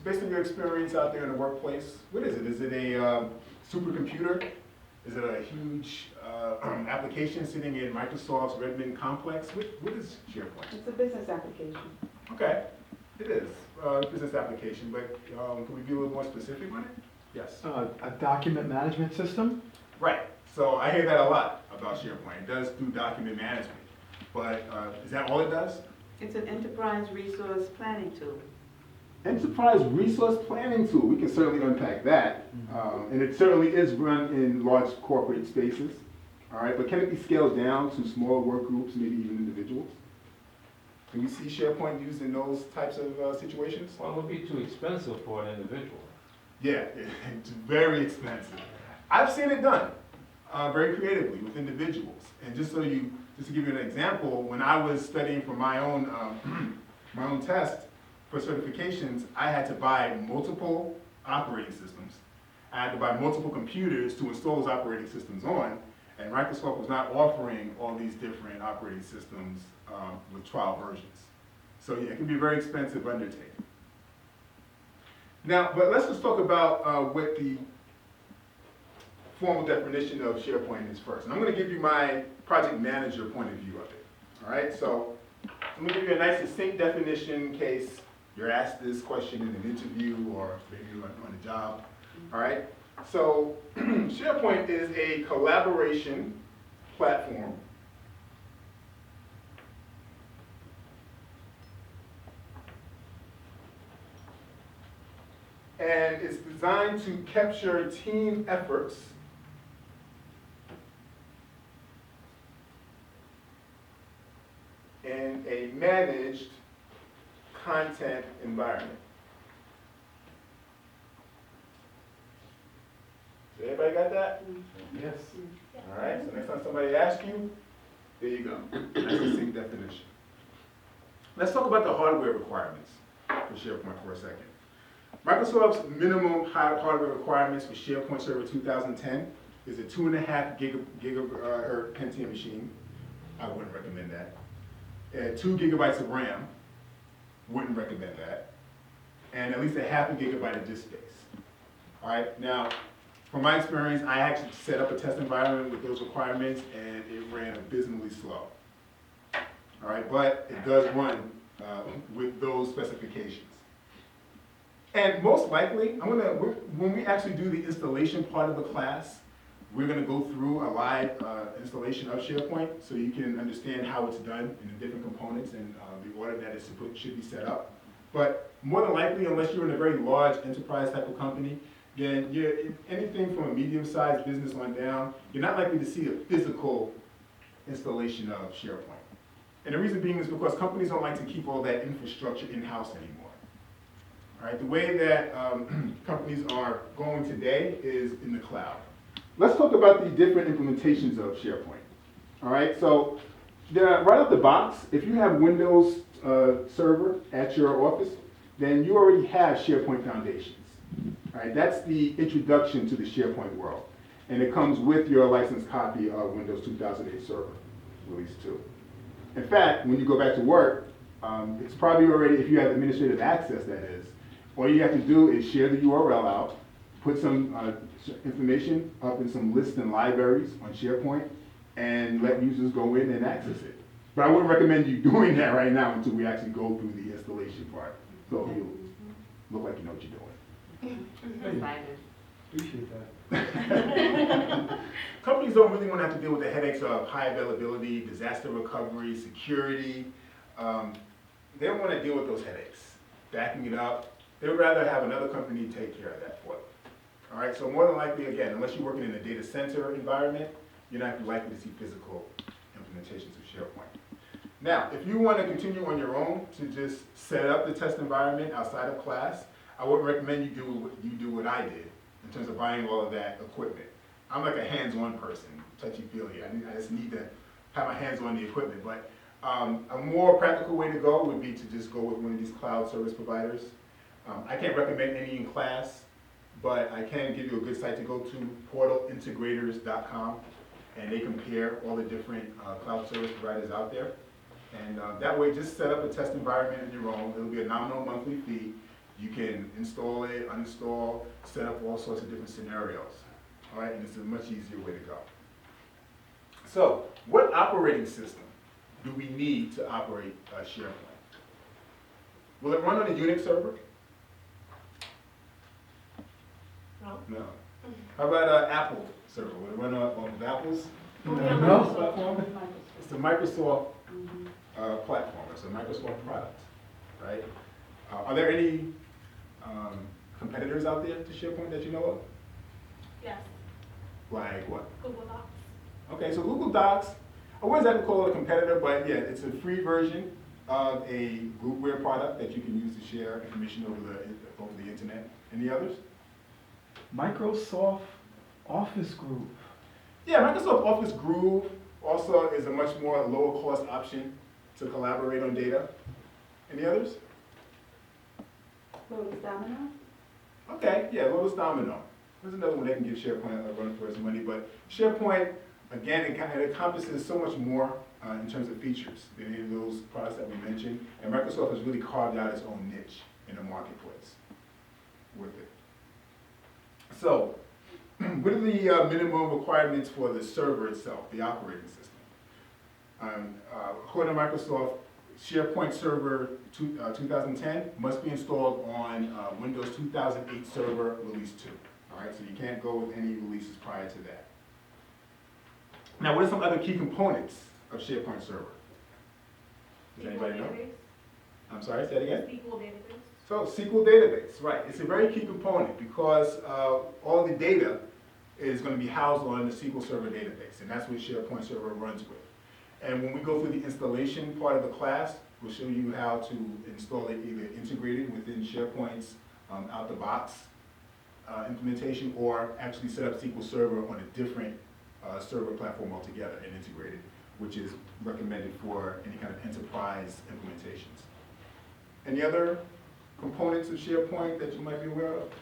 based on your experience out there in the workplace, what is it? Is it a supercomputer? Is it a huge application sitting in Microsoft's Redmond complex? What is SharePoint? It's a business application. Okay, it is a business application, but can we be a little more specific on it? Yes. A document management system? Right. So I hear that a lot about SharePoint. It does do document management, but is that all it does? It's an enterprise resource planning tool. Enterprise resource planning tool. We can certainly unpack that, and it certainly is run in large corporate spaces. All right, but can it be scaled down to smaller work groups, maybe even individuals? Can we see SharePoint used in those types of situations? Well, it would be too expensive for an individual. Yeah, it's very expensive. I've seen it done very creatively with individuals. And just to give you an example, when I was studying for my own my own test for certifications, I had to buy multiple operating systems. I had to buy multiple computers to install those operating systems on, and Microsoft was not offering all these different operating systems with trial versions. So yeah, it can be a very expensive undertaking. Now, but let's just talk about what the formal definition of SharePoint is first. And I'm going to give you my project manager point of view of it. All right, so I'm going to give you a nice succinct definition in case you're asked this question in an interview or maybe you're on a job. All right, so SharePoint is a collaboration platform and it's designed to capture team efforts in a managed content environment. So everybody got that? Yes. All right, so next time somebody asks you, there you go. That's the same definition. Let's talk about the hardware requirements for SharePoint for a second. Microsoft's minimum hardware requirements for SharePoint Server 2010 is a 2.5 gigahertz Pentium machine. I wouldn't recommend that. 2 gigabytes of RAM. Wouldn't recommend that. And at least a 0.5 gigabyte of disk space. All right, now, from my experience, I actually set up a test environment with those requirements and it ran abysmally slow. All right, but it does run with those specifications. And most likely, when we actually do the installation part of the class, we're going to go through a live installation of SharePoint so you can understand how it's done in the different components and the order that it should be set up. But more than likely, unless you're in a very large enterprise type of company, then anything from a medium-sized business on down, you're not likely to see a physical installation of SharePoint. And the reason being is because companies don't like to keep all that infrastructure in-house anymore. All right, the way that companies are going today is in the cloud. Let's talk about the different implementations of SharePoint. All right, so right out the box, if you have Windows Server at your office, then you already have SharePoint Foundations. All right, that's the introduction to the SharePoint world. And it comes with your licensed copy of Windows 2008 Server, Release 2. In fact, when you go back to work, it's probably already, if you have administrative access, that is, all you have to do is share the URL out, put some information up in some lists and libraries on SharePoint, and let users go in and access it. But I wouldn't recommend you doing that right now until we actually go through the installation part. So you look like you know what you're doing. Appreciate that. Companies don't really want to have to deal with the headaches of high availability, disaster recovery, security. They don't want to deal with those headaches, backing it up. They would rather have another company take care of that for them. All right, so more than likely, again, unless you're working in a data center environment, you're not likely to see physical implementations of SharePoint. Now, if you want to continue on your own to just set up the test environment outside of class, I would recommend you do what I did in terms of buying all of that equipment. I'm like a hands-on person, touchy-feely. I just need to have my hands on the equipment. But a more practical way to go would be to just go with one of these cloud service providers. I can't recommend any in class, but I can give you a good site to go to, portalintegrators.com, and they compare all the different cloud service providers out there. And that way, just set up a test environment on your own. It'll be a nominal monthly fee, You can install it, uninstall, set up all sorts of different scenarios. All right, and it's a much easier way to go. So, what operating system do we need to operate SharePoint? Will it run on a Unix server? No. No. How about Apple server? Will it run on Apple's No. platform? It's a Microsoft platform. It's a Microsoft product, right? Are there any competitors out there to SharePoint that you know of? Yes. Like what? Google Docs. Okay, so Google Docs, I wouldn't exactly call it a competitor, but yeah, it's a free version of a groupware product that you can use to share information over the internet. Any others? Microsoft Office Group. Yeah, Microsoft Office Groove also is a much more lower cost option to collaborate on data. Any others? Lotus Domino? Okay, yeah, Lotus Domino. There's another one that can give SharePoint a run for its money, but SharePoint, again, it kind of encompasses so much more in terms of features than any of those products that we mentioned, and Microsoft has really carved out its own niche in the marketplace with it. So, what are the minimum requirements for the server itself, the operating system? According to Microsoft, SharePoint Server 2010 must be installed on Windows 2008 Server Release 2. All right, so you can't go with any releases prior to that. Now, what are some other key components of SharePoint Server? Does anybody know? Database. I'm sorry, say it again? SQL database. So SQL database, right. It's a very key component because all the data is going to be housed on the SQL Server database, and that's what SharePoint Server runs with. And when we go through the installation part of the class, we'll show you how to install it either integrated within SharePoint's out-the-box implementation, or actually set up SQL Server on a different server platform altogether and integrate it, which is recommended for any kind of enterprise implementations. Any other components of SharePoint that you might be aware of?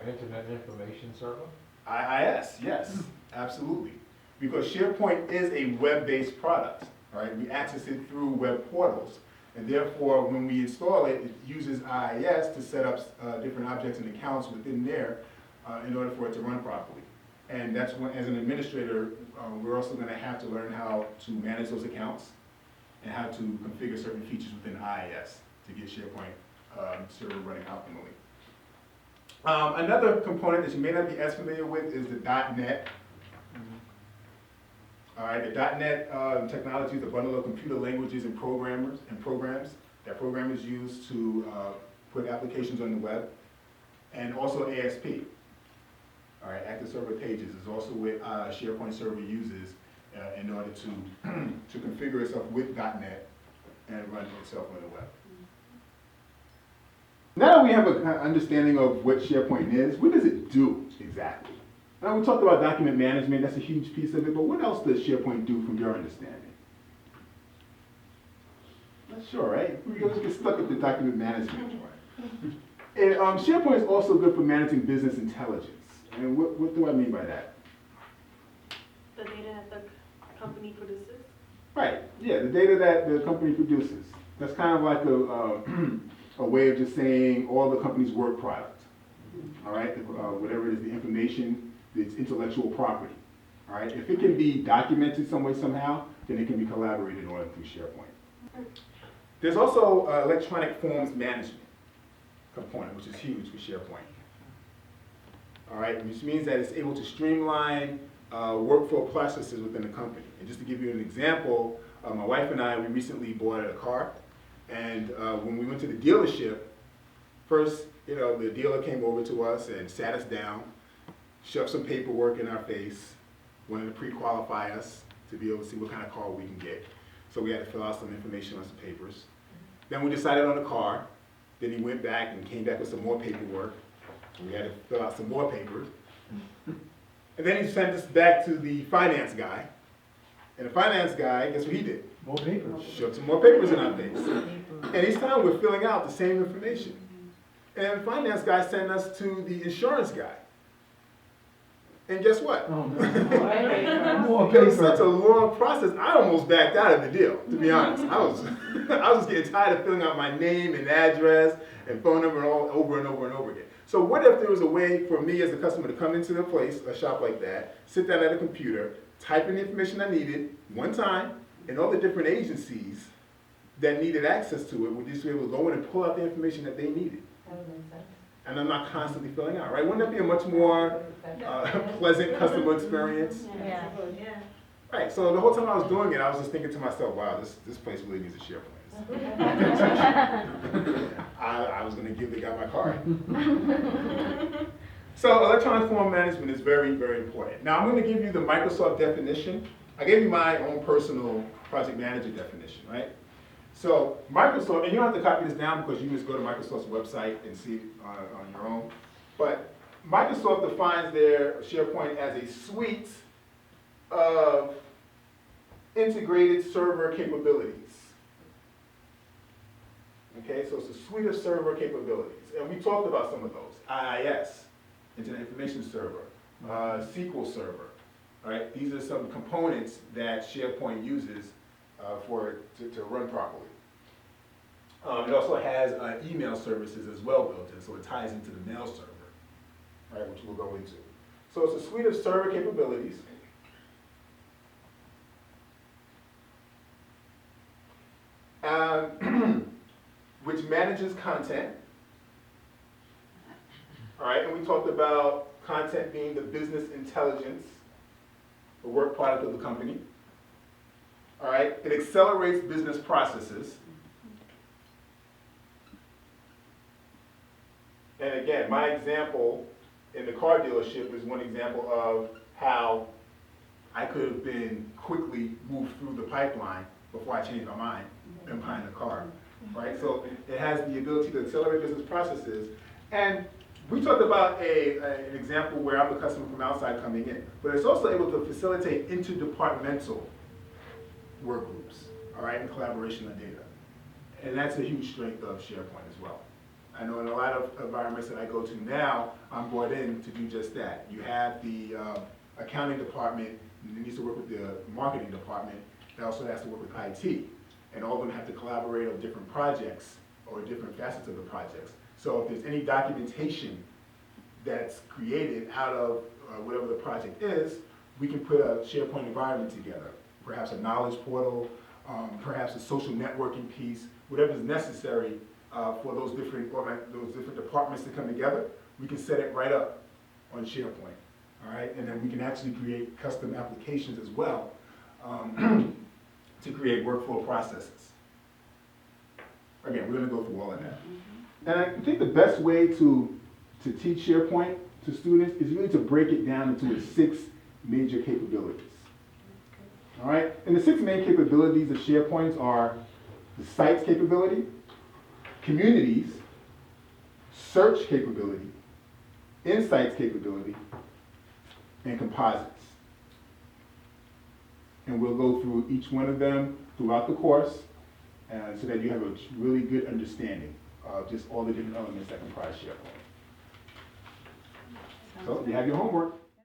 Internet Information Server? IIS, yes, absolutely. Because SharePoint is a web-based product, all right? We access it through web portals, and therefore, when we install it, it uses IIS to set up different objects and accounts within there in order for it to run properly. And that's when, as an administrator, we're also going to have to learn how to manage those accounts and how to configure certain features within IIS to get SharePoint server running optimally. Another component that you may not be as familiar with is the .NET. All right, the .NET technology is a bundle of computer languages and programs that programmers use to put applications on the web, and also ASP. All right, Active Server Pages is also what SharePoint Server uses in order to configure itself with .NET and run itself on the web. Now that we have an understanding of what SharePoint is, what does it do exactly? Now we talked about document management, that's a huge piece of it, but what else does SharePoint do from your understanding? Not sure, right? We just get stuck at the document management part. And SharePoint is also good for managing business intelligence. And what do I mean by that? The data that the company produces. Right, yeah, the data that the company produces. That's kind of like a way of just saying all the company's work product. All right, whatever it is, the information, it's intellectual property. All right, if it can be documented some way, somehow, then it can be collaborated on through SharePoint. There's also electronic forms management component, which is huge for SharePoint. All right, which means that it's able to streamline workflow processes within the company. And just to give you an example, my wife and I, we recently bought a car, and when we went to the dealership, first, the dealer came over to us and sat us down, shoved some paperwork in our face, wanted to pre-qualify us to be able to see what kind of car we can get. So we had to fill out some information on some papers. Then we decided on the car. Then he went back and came back with some more paperwork. We had to fill out some more papers. And then he sent us back to the finance guy. And the finance guy, guess what he did? More papers. Shoved some more papers in our face. And each time we're filling out the same information. And the finance guy sent us to the insurance guy. And guess what? Oh, no. It was such a long process, I almost backed out of the deal, to be honest. I was just getting tired of filling out my name and address and phone number all over and over and over again. So what if there was a way for me as a customer to come into a place, a shop like that, sit down at a computer, type in the information I needed one time, and all the different agencies that needed access to it would just be able to go in and pull out the information that they needed. And I'm not constantly filling out, right? Wouldn't that be a much more pleasant customer experience? Yeah. Right, so the whole time I was doing it, I was just thinking to myself, wow, this place really needs a SharePoint. I was gonna give the guy my card. So electronic form management is very, very important. Now I'm gonna give you the Microsoft definition. I gave you my own personal project manager definition, right? So Microsoft, and you don't have to copy this down because you can just go to Microsoft's website and see it on your own. But Microsoft defines their SharePoint as a suite of integrated server capabilities. Okay, so it's a suite of server capabilities. And we talked about some of those. IIS, Internet Information Server, SQL Server, right? These are some components that SharePoint uses to run properly. It also has email services as well built in, so it ties into the mail server, right, which we'll go into. So it's a suite of server capabilities. Which manages content. All right, and we talked about content being the business intelligence, the work product of the company. All right, it accelerates business processes. And again, my example in the car dealership is one example of how I could have been quickly moved through the pipeline before I changed my mind and buying the car, right? So it has the ability to accelerate business processes. And we talked about an example where I'm the customer from outside coming in, but it's also able to facilitate interdepartmental work groups, all right, and collaboration on data. And that's a huge strength of SharePoint as well. I know in a lot of environments that I go to now, I'm brought in to do just that. You have the accounting department that needs to work with the marketing department that also has to work with IT. And all of them have to collaborate on different projects or different facets of the projects. So if there's any documentation that's created out of whatever the project is, we can put a SharePoint environment together. Perhaps a knowledge portal, perhaps a social networking piece, whatever is necessary for those different departments to come together, we can set it right up on SharePoint, all right? And then we can actually create custom applications as well to create workflow processes. Again, we're gonna go through all of that. And I think the best way to teach SharePoint to students is really to break it down into its 6 major capabilities. All right, and the 6 main capabilities of SharePoint are the sites capability, communities, search capability, insights capability, and composites. And we'll go through each one of them throughout the course so that you have a really good understanding of just all the different elements that comprise SharePoint. So you have your homework.